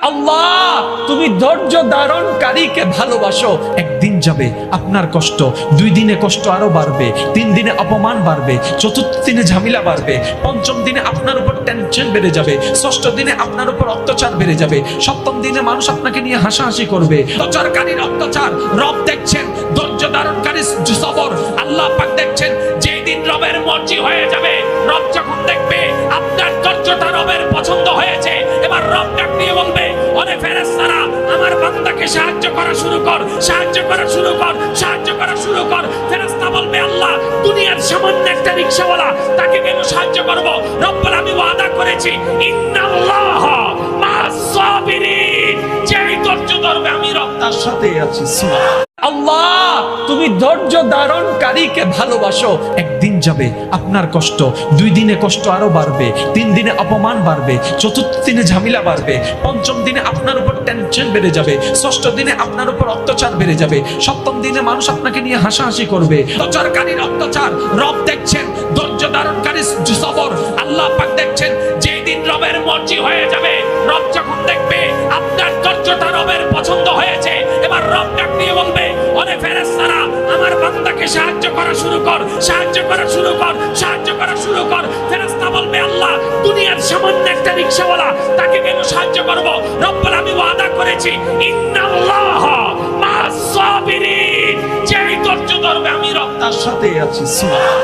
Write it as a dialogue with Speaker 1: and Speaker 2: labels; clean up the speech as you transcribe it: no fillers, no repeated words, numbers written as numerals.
Speaker 1: আল্লাহ তুমি ধৈর্য ধারণকারীকে ভালোবাসো। একদিন যাবে আপনার কষ্ট, 2 দিনে কষ্ট আরো বাড়বে, 3 দিনে অপমান বাড়বে, 4th দিনে ঝামেলা বাড়বে, 5ম দিনে আপনার উপর টেনশন বেড়ে যাবে, 6ষ্ঠ দিনে আপনার উপর অত্যাচার বেড়ে যাবে, 7ম দিনে মানুষ আপনাকে নিয়ে হাসাহাসি করবে। অত্যাচারকারীর অত্যাচার রব দেখছেন, ধৈর্য ধারণকারী সবর আল্লাহ পাক দেখছেন। যেই দিন রবের মর্জি হয়ে যাবে, রব যখন দেখবে আপনার ধৈর্যটা রবের পছন্দ হয়েছে, এবার রব ডাক দিয়ে বলবে, ওরে ফেরেশতারা আমার বান্দাকে সাহায্য করা শুরু কর, সাহায্য করা শুরু কর, সাহায্য করা শুরু কর। ফেরেশতা বলবে, আল্লাহ দুনিয়ার সামান্য একটা রিকশাওয়ালা, তাকে কেন সাহায্য করব? রব বলে, আমি ওয়াদা করেছি ইন্নাল্লাহ মা'আস সাবিরিন, যেই ধৈর্য ধরবে আমি রব তার সাথে আছি। সুবহানাল্লাহ। আল্লাহ তুমি ধৈর্য ধারণকারীকে ভালোবাসো। একদিন যাবে আপনার কষ্ট, 2 দিনে কষ্ট আরো বাড়বে, 3 দিনে অপমান বাড়বে, 4th দিনে ঝামেলা বাড়বে, 5ম দিনে আপনার উপর টেনশন বেড়ে যাবে, 6ষ্ঠ দিনে আপনার উপর অত্যাচার বেড়ে যাবে, 7ম দিনে মানুষ আপনাকে নিয়ে হাসাহাসি করবে। অত্যাচারকারীর অত্যাচার রব দেখছেন, ধৈর্য ধারণকারী সবর আল্লাহ পাক দেখছেন। যেই দিন রবের মর্জি হয়ে যাবে, রব যখন দেখবে আপনার ধৈর্যটা রবের পছন্দ হয়েছে, এবার রব ডাক দিয়ে বলবে, ওরে ফেরেশতারা আমার বান্দাকে সাহায্য করা শুরু কর, সাহায্য করা শুরু কর, সাহায্য করা শুরু কর। ফেরেশতা বলবে, আল্লাহ দুনিয়ার সামান্য একটা রিকশাওয়ালা, তাকে কেন সাহায্য করব? রব বলে, আমি ওয়াদা করেছি ইন্নাল্লাহ মা'আস সাবিরিন, যেই ধৈর্য ধরবে আমি রব তার সাথে আছি। সুবহানাল্লাহ।